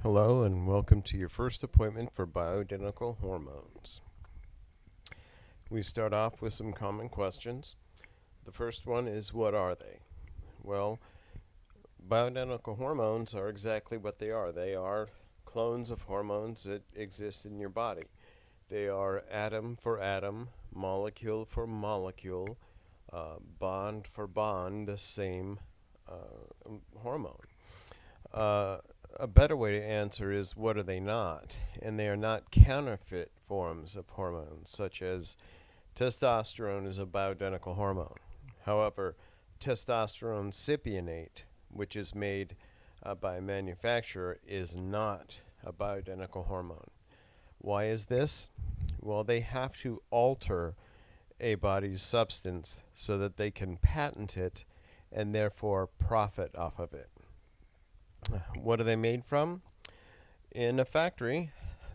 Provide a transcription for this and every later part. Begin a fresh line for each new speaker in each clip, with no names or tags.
Hello and welcome to your first appointment for bioidentical hormones. We start off with some common questions. The first one is, what are they? Well, bioidentical hormones are exactly what they are. They are clones of hormones that exist in your body. They are atom for atom, molecule for molecule, bond for bond, the same hormone. A better way to answer is, what are they not? And they are not counterfeit forms of hormones, such as testosterone is a bioidentical hormone. However, testosterone cypionate, which is made by a manufacturer, is not a bioidentical hormone. Why is this? Well, they have to alter a body's substance so that they can patent it and therefore profit off of it. What are they made from? In a factory,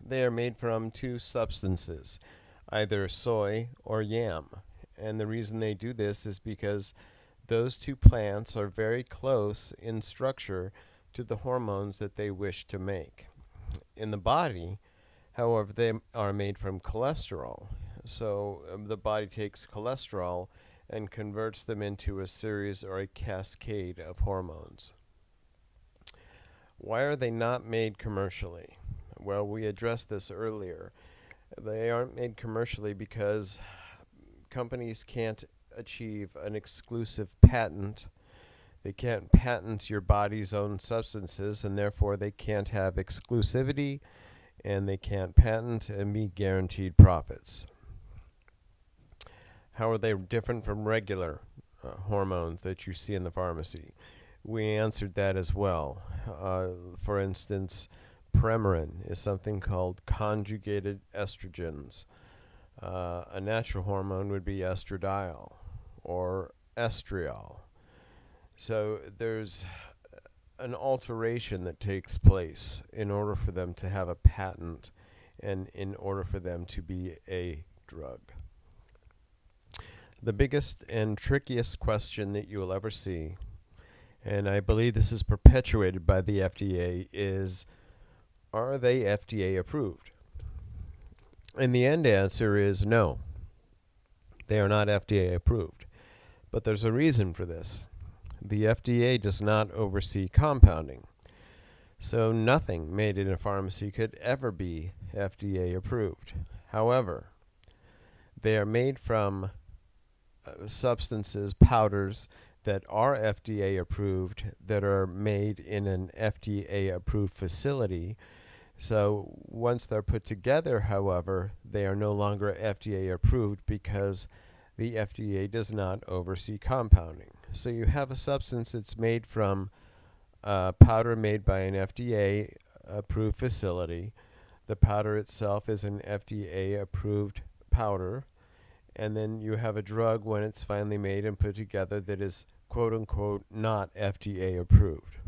they are made from two substances, either soy or yam. And the reason they do this is because those two plants are very close in structure to the hormones that they wish to make. In the body, however, they are made from cholesterol. So the body takes cholesterol and converts them into a series or a cascade of hormones. Why are they not made commercially? Well, we addressed this earlier. They aren't made commercially because companies can't achieve an exclusive patent. They can't patent your body's own substances, and therefore they can't have exclusivity, and they can't patent and be guaranteed profits. How are they different from regular hormones that you see in the pharmacy? We answered that as well. For instance, Premarin is something called conjugated estrogens. A natural hormone would be estradiol or estriol. So there's an alteration that takes place in order for them to have a patent and in order for them to be a drug. The biggest and trickiest question that you will ever see, and I believe this is perpetuated by the FDA, is, are they FDA approved? And the end answer is no. They are not FDA approved. But there's a reason for this. The FDA does not oversee compounding. So nothing made in a pharmacy could ever be FDA approved. However, they are made from substances, powders, that are FDA approved, that are made in an FDA approved facility. So once they're put together, however, they are no longer FDA approved because the FDA does not oversee compounding. So you have a substance that's made from powder made by an FDA approved facility. The powder itself is an FDA approved powder. And then you have a drug when it's finally made and put together that is quote unquote not FDA approved.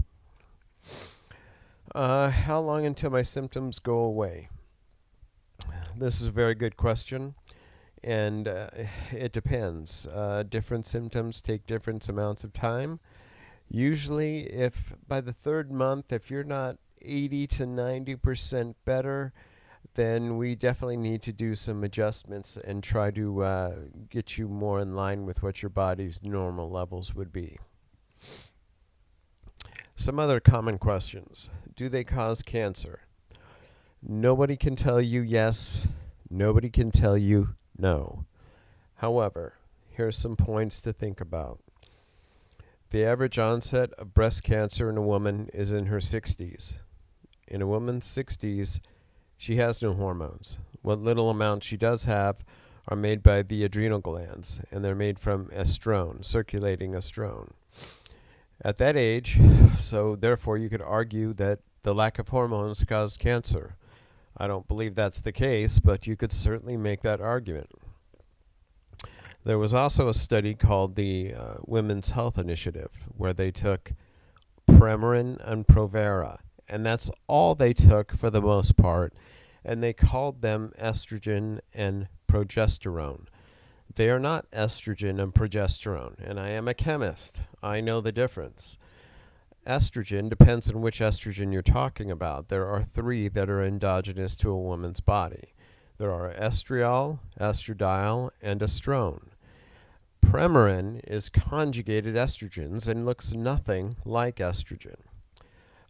How long until my symptoms go away? This is a very good question, and it depends. Different symptoms take different amounts of time. Usually, if by the third month, if you're not 80 to 90% better, then we definitely need to do some adjustments and try to get you more in line with what your body's normal levels would be. Some other common questions. Do they cause cancer? Nobody can tell you yes. Nobody can tell you no. However, here's some points to think about. The average onset of breast cancer in a woman is in her 60s. In a woman's 60s, she has no hormones. What little amount she does have are made by the adrenal glands, and they're made from estrone, circulating estrone. At that age, so therefore you could argue that the lack of hormones caused cancer. I don't believe that's the case, but you could certainly make that argument. There was also a study called the Women's Health Initiative, where they took Premarin and Provera, and that's all they took for the most part, and they called them estrogen and progesterone. They are not estrogen and progesterone, and I am a chemist. I know the difference. estrogen depends on which estrogen you're talking about. There are three that are endogenous to a woman's body. There are estriol, estradiol, and estrone. Premarin is conjugated estrogens and looks nothing like estrogen.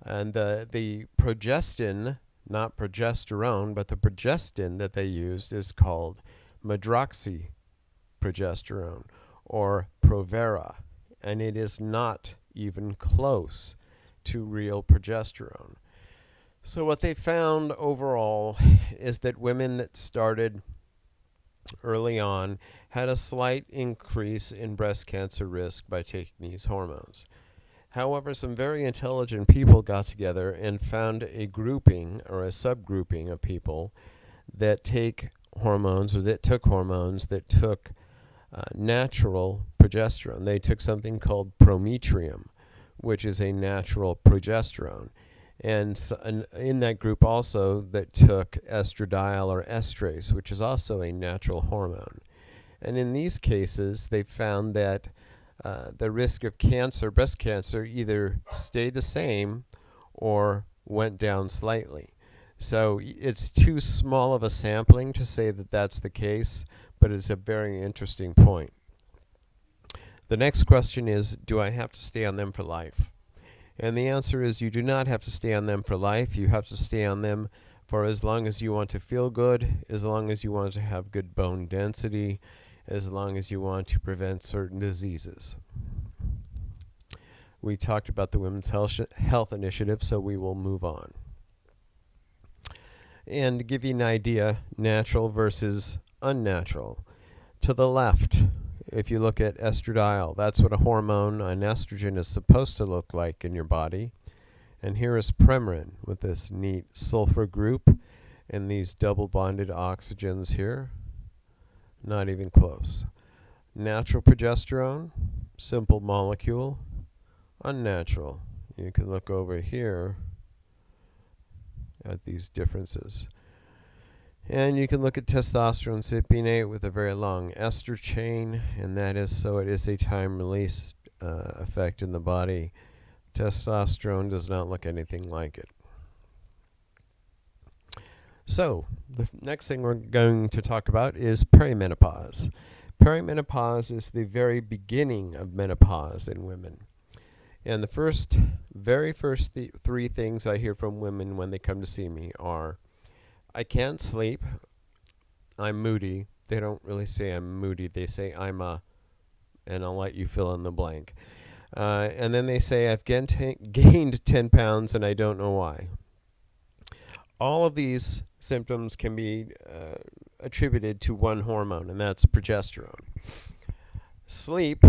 And the progestin, not progesterone, but the progestin that they used is called medroxyprogesterone or Provera, and it is not even close to real progesterone. So what they found overall is that women that started early on had a slight increase in breast cancer risk by taking these hormones. However, some very intelligent people got together and found a grouping or a subgrouping of people that take hormones or that took hormones that took natural progesterone. They took something called prometrium, which is a natural progesterone. And in that group also that took estradiol or estrase, which is also a natural hormone. And in these cases, they found that the risk of cancer, breast cancer, either stayed the same or went down slightly. So it's too small of a sampling to say that that's the case, but it's a very interesting point. The next question is, do I have to stay on them for life? And the answer is you do not have to stay on them for life. You have to stay on them for as long as you want to feel good, as long as you want to have good bone density, as long as you want to prevent certain diseases. We talked about the Women's Health Initiative, so we will move on. And to give you an idea, natural versus unnatural. To the left, if you look at estradiol, that's what a hormone, an estrogen, is supposed to look like in your body. And here is Premarin with this neat sulfur group and these double bonded oxygens here. Not even close. Natural progesterone, simple molecule. Unnatural. You can look over here at these differences. And you can look at testosterone cypionate with a very long ester chain, and that is so it is a time release effect in the body. Testosterone does not look anything like it. So, the next thing we're going to talk about is perimenopause. Perimenopause is the very beginning of menopause in women. And the very first three things I hear from women when they come to see me are, I can't sleep, I'm moody. They don't really say I'm moody, they say I'm and I'll let you fill in the blank. And then they say I've gained 10 pounds and I don't know why. All of these symptoms can be attributed to one hormone, and that's progesterone. Sleep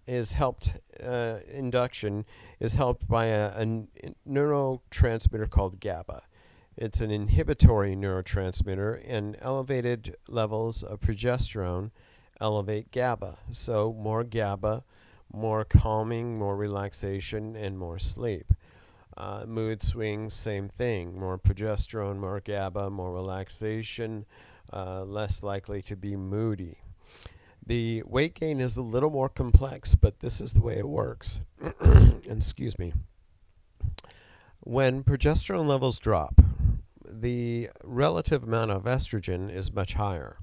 is helped, induction is helped by a neurotransmitter called GABA. It's an inhibitory neurotransmitter, and elevated levels of progesterone elevate GABA. So more GABA, more calming, more relaxation, and more sleep. Mood swings, same thing. More progesterone, more GABA, more relaxation, less likely to be moody. The weight gain is a little more complex, but this is the way it works. Excuse me. When progesterone levels drop, the relative amount of estrogen is much higher.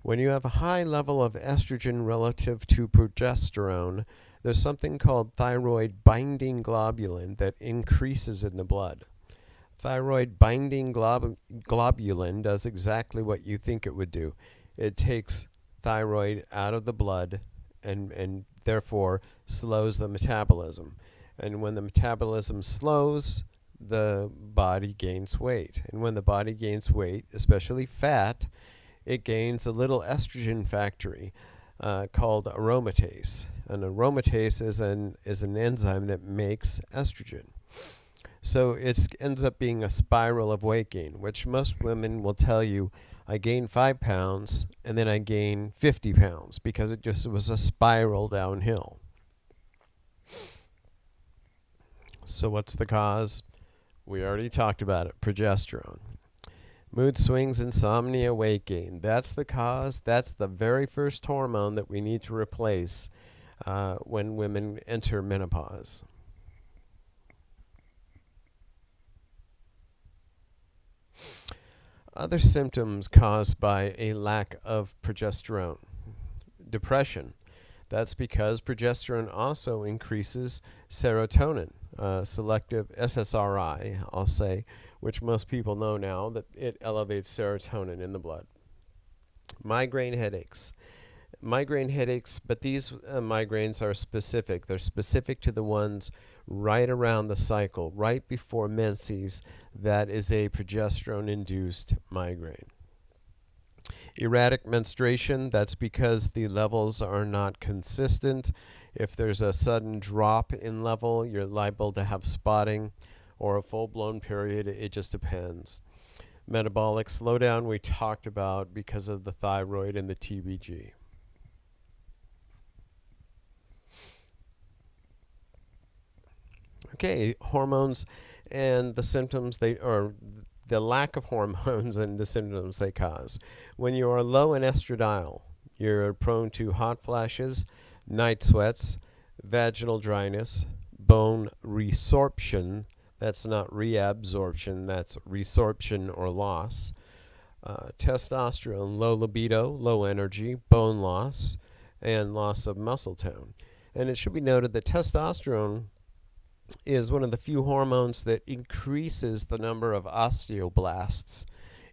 When you have a high level of estrogen relative to progesterone, there's something called thyroid binding globulin that increases in the blood. Thyroid binding globulin does exactly what you think it would do. It takes thyroid out of the blood and therefore slows the metabolism. And when the metabolism slows, the body gains weight. And when the body gains weight, especially fat, it gains a little estrogen factory called aromatase. An aromatase is an enzyme that makes estrogen. So it ends up being a spiral of weight gain, which most women will tell you, I gained 5 pounds and then I gained 50 pounds because it just was a spiral downhill. So what's the cause? We already talked about it, progesterone. Mood swings, insomnia, weight gain. That's the cause. That's the very first hormone that we need to replace when women enter menopause. Other symptoms caused by a lack of progesterone. Depression. That's because progesterone also increases serotonin, selective SSRI, I'll say, which most people know now that it elevates serotonin in the blood. Migraine headaches. Migraine headaches, but these migraines are specific. They're specific to the ones right around the cycle, right before menses. That is a progesterone-induced migraine. Erratic menstruation, that's because the levels are not consistent. If there's a sudden drop in level, you're liable to have spotting or a full-blown period. It just depends. Metabolic slowdown we talked about because of the thyroid and the TBG. Okay, hormones and the symptoms or the lack of hormones and the symptoms they cause. When you are low in estradiol, you're prone to hot flashes, night sweats, vaginal dryness, bone resorption. That's not reabsorption, that's resorption or loss. Testosterone, low libido, low energy, bone loss, and loss of muscle tone. And it should be noted that testosterone is one of the few hormones that increases the number of osteoblasts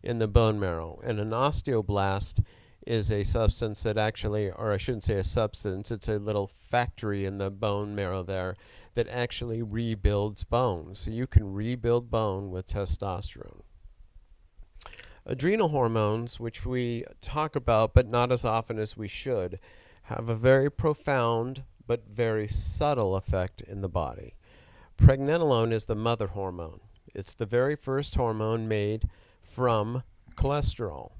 in the bone marrow. And an osteoblast is a substance that actually, or I shouldn't say a substance, it's a little factory in the bone marrow there that actually rebuilds bone. So you can rebuild bone with testosterone. Adrenal hormones, which we talk about but not as often as we should, have a very profound but very subtle effect in the body. Pregnenolone is the mother hormone. It's the very first hormone made from cholesterol.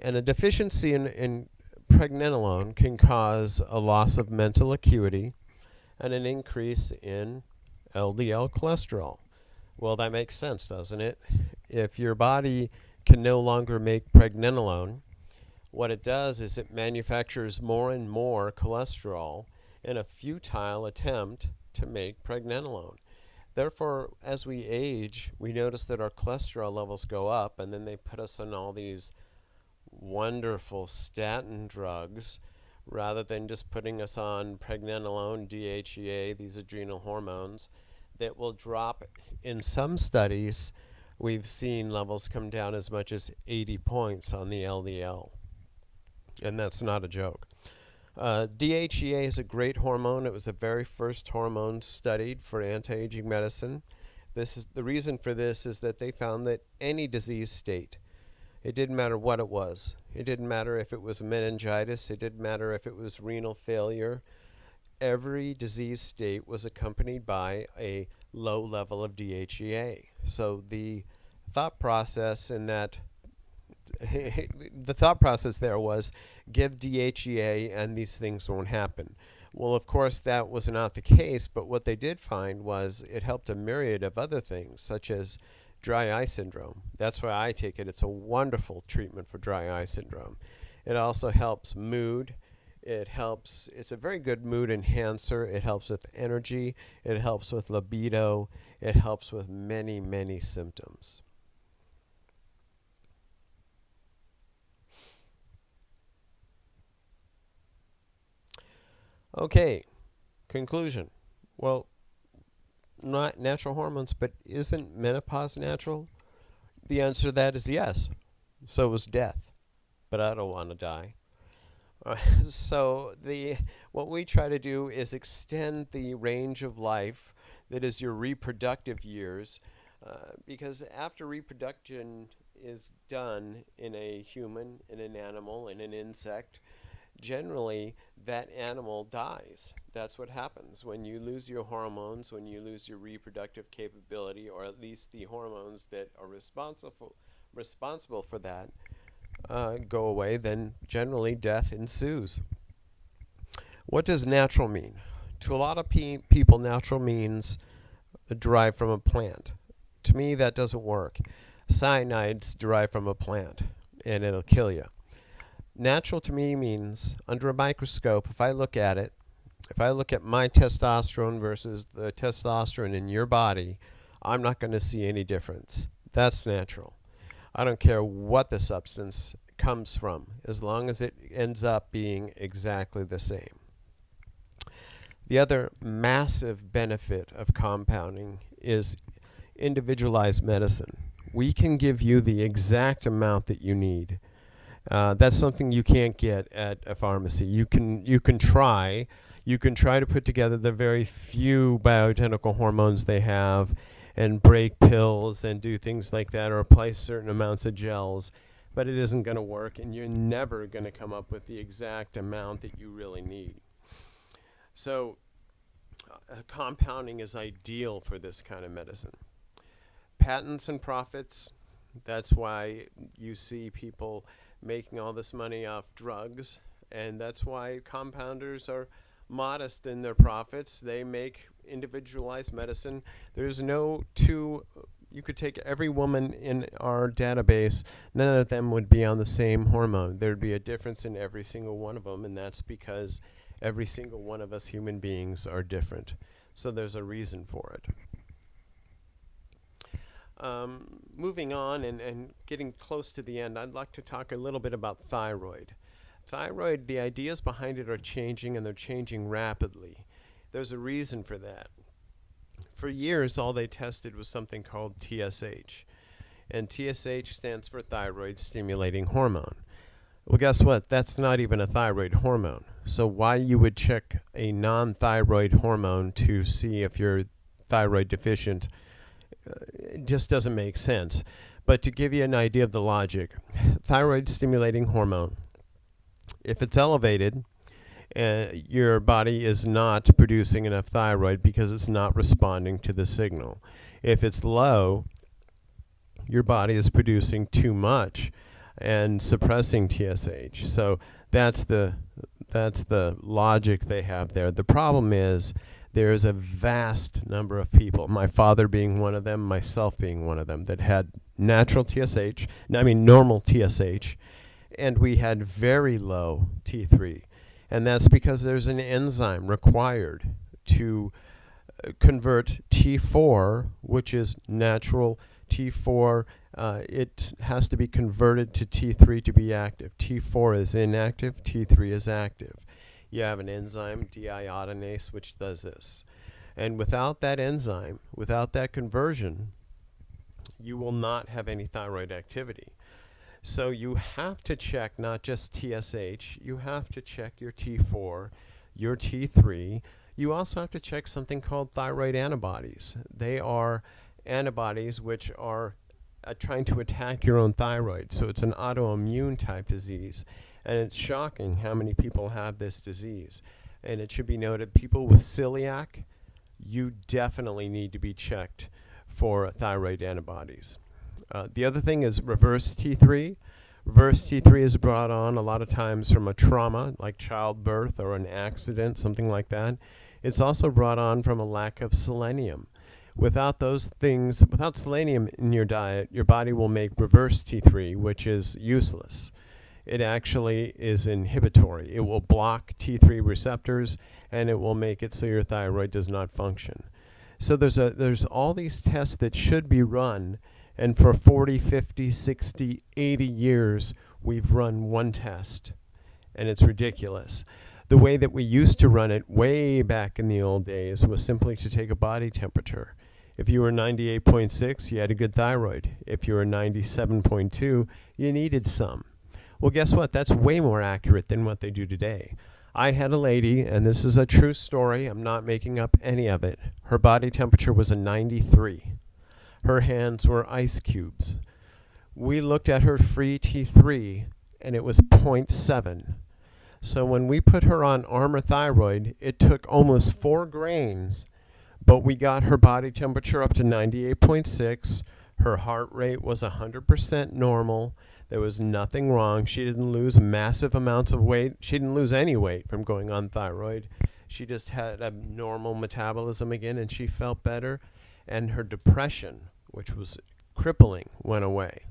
And a deficiency in pregnenolone can cause a loss of mental acuity and an increase in LDL cholesterol. Well, that makes sense, doesn't it? If your body can no longer make pregnenolone, what it does is it manufactures more and more cholesterol in a futile attempt to make pregnenolone. Therefore, as we age, we notice that our cholesterol levels go up, and then they put us on all these wonderful statin drugs rather than just putting us on pregnenolone, DHEA, these adrenal hormones that will drop. In some studies, we've seen levels come down as much as 80 points on the LDL, and that's not a joke. DHEA is a great hormone. It was the very first hormone studied for anti-aging medicine. The reason for this is that they found that any disease state, it didn't matter what it was. It didn't matter if it was meningitis. It didn't matter if it was renal failure. Every disease state was accompanied by a low level of DHEA. So the thought process in that the thought process there was give DHEA and these things won't happen. Well, of course, that was not the case, but what they did find was it helped a myriad of other things, such as dry eye syndrome. That's why I take it. It's a wonderful treatment for dry eye syndrome. It also helps mood. It's a very good mood enhancer. It helps with energy. It helps with libido. It helps with many, many symptoms. Okay, conclusion. Well, not natural hormones, but isn't menopause natural? The answer to that is yes. So was death, but I don't want to die. So what we try to do is extend the range of life, that is your reproductive years, because after reproduction is done in a human, in an animal, in an insect, generally that animal dies. That's what happens when you lose your hormones, when you lose your reproductive capability, or at least the hormones that are responsible for that go away, then generally death ensues. What does natural mean? To a lot of people, natural means derived from a plant. To me, that doesn't work. Cyanide's derived from a plant, and it'll kill you. Natural to me means, under a microscope, if I look at it, if I look at my testosterone versus the testosterone in your body, I'm not going to see any difference. That's natural. I don't care what the substance comes from, as long as it ends up being exactly the same. The other massive benefit of compounding is individualized medicine. We can give you the exact amount that you need. That's something you can't get at a pharmacy. You can try to put together the very few bioidentical hormones they have, and break pills and do things like that, or apply certain amounts of gels, but it isn't going to work, and you're never going to come up with the exact amount that you really need. So compounding is ideal for this kind of medicine. Patents and profits, that's why you see people making all this money off drugs, and that's why compounders are modest in their profits. They make individualized medicine. There's no two, you could take every woman in our database, none of them would be on the same hormone. There'd be a difference in every single one of them, and that's because every single one of us human beings are different. So there's a reason for it. Moving on and getting close to the end, I'd like to talk a little bit about thyroid. Thyroid, the ideas behind it are changing, and they're changing rapidly. There's a reason for that. For years, all they tested was something called TSH. And TSH stands for thyroid stimulating hormone. Well, guess what? That's not even a thyroid hormone. So why you would check a non-thyroid hormone to see if you're thyroid deficient just doesn't make sense. But to give you an idea of the logic, thyroid stimulating hormone, if it's elevated, your body is not producing enough thyroid because it's not responding to the signal. If it's low, your body is producing too much and suppressing TSH. So that's the logic they have there. The problem is there's a vast number of people, my father being one of them, myself being one of them, that had normal TSH, and we had very low T3. And that's because there's an enzyme required to convert T4, which is natural T4. It has to be converted to T3 to be active. T4 is inactive, T3 is active. You have an enzyme, deiodinase, which does this. And without that enzyme, without that conversion, you will not have any thyroid activity. So you have to check not just TSH, you have to check your T4, your T3. You also have to check something called thyroid antibodies. They are antibodies which are trying to attack your own thyroid. So it's an autoimmune type disease. And it's shocking how many people have this disease. And it should be noted, people with celiac, you definitely need to be checked for thyroid antibodies. The other thing is reverse T3. Reverse T3 is brought on a lot of times from a trauma, like childbirth or an accident, something like that. It's also brought on from a lack of selenium. Without those things, without selenium in your diet, your body will make reverse T3, which is useless. It actually is inhibitory. It will block T3 receptors, and it will make it so your thyroid does not function. So there's all these tests that should be run, and for 40, 50, 60, 80 years, we've run one test, and it's ridiculous. The way that we used to run it way back in the old days was simply to take a body temperature. If you were 98.6, you had a good thyroid. If you were 97.2, you needed some. Well, guess what? That's way more accurate than what they do today. I had a lady, and this is a true story, I'm not making up any of it. Her body temperature was a 93. Her hands were ice cubes. We looked at her free T3, and it was 0.7. So when we put her on Armour Thyroid, it took almost 4 grains, but we got her body temperature up to 98.6. Her heart rate was 100% normal. There was nothing wrong. She didn't lose massive amounts of weight. She didn't lose any weight from going on thyroid. She just had a normal metabolism again, and she felt better. And her depression, which was crippling, went away.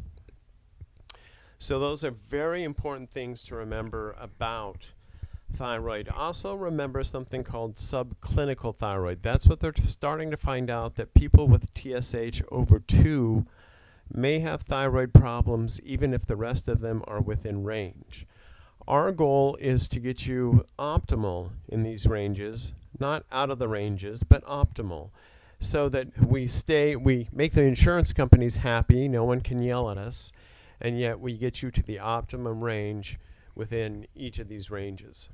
So those are very important things to remember about thyroid. Also remember something called subclinical thyroid. That's what they're starting to find out, that people with TSH over 2 may have thyroid problems even if the rest of them are within range. Our goal is to get you optimal in these ranges, not out of the ranges, but optimal, so that we make the insurance companies happy, no one can yell at us, and yet we get you to the optimum range within each of these ranges.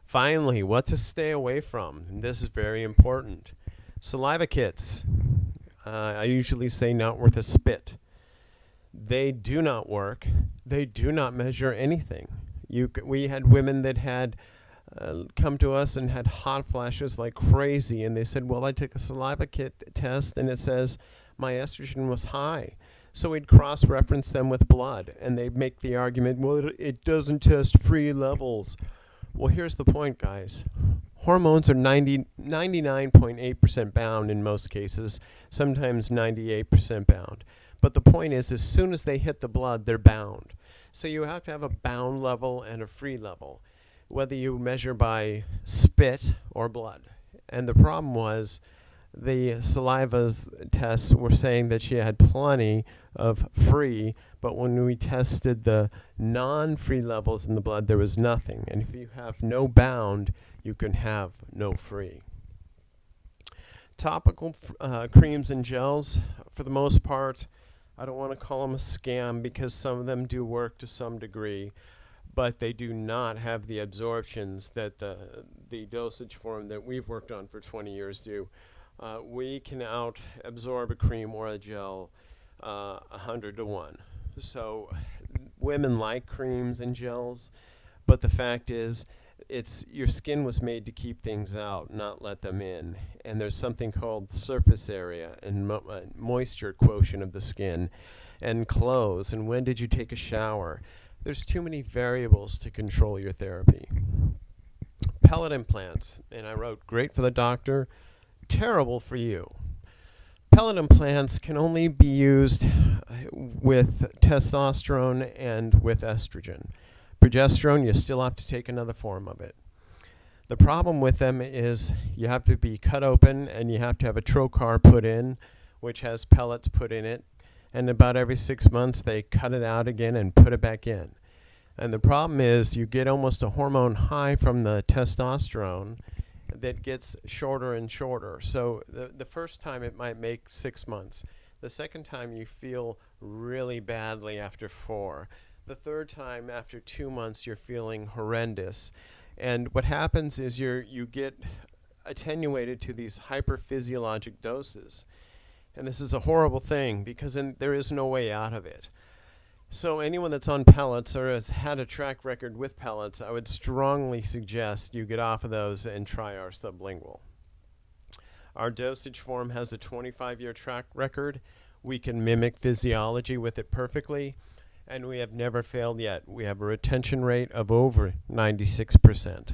Finally, what to stay away from, and this is very important. Saliva kits. I usually say not worth a spit. They do not work. They do not measure anything. We had women that had come to us and had hot flashes like crazy, and they said, well, I took a saliva kit test and it says my estrogen was high. So we'd cross-reference them with blood, and they'd make the argument, well, it doesn't test free levels. Well, here's the point, guys. Hormones are 99.8% bound in most cases, sometimes 98% bound. But the point is, as soon as they hit the blood, they're bound. So you have to have a bound level and a free level, whether you measure by spit or blood. And the problem was the saliva tests were saying that she had plenty of free, but when we tested the non-free levels in the blood, there was nothing. And if you have no bound, you can have no free. Topical creams and gels, for the most part, I don't want to call them a scam because some of them do work to some degree, but they do not have the absorptions that the dosage form that we've worked on for 20 years do. We can out-absorb a cream or a gel 100 to 1. So women like creams and gels, but the fact is, your skin was made to keep things out, not let them in. And there's something called surface area and moisture quotient of the skin, and clothes, and when did you take a shower. There's too many variables to control your therapy. Pellet implants, and I wrote, great for the doctor, terrible for you. Pellet implants can only be used with testosterone and with estrogen. Progesterone, you still have to take another form of it. The problem with them is you have to be cut open and you have to have a trocar put in, which has pellets put in it. And about every 6 months, they cut it out again and put it back in. And the problem is you get almost a hormone high from the testosterone that gets shorter and shorter. So the first time it might make 6 months. The second time you feel really badly after 4. The third time after 2 months you're feeling horrendous. And what happens is you get attenuated to these hyperphysiologic doses. And this is a horrible thing because there is no way out of it. So anyone that's on pellets or has had a track record with pellets, I would strongly suggest you get off of those and try our sublingual. Our dosage form has a 25-year track record. We can mimic physiology with it perfectly, and we have never failed yet. We have a retention rate of over 96%.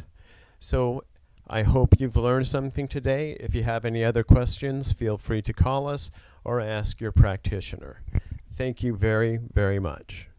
So I hope you've learned something today. If you have any other questions, feel free to call us or ask your practitioner. Thank you very, very much.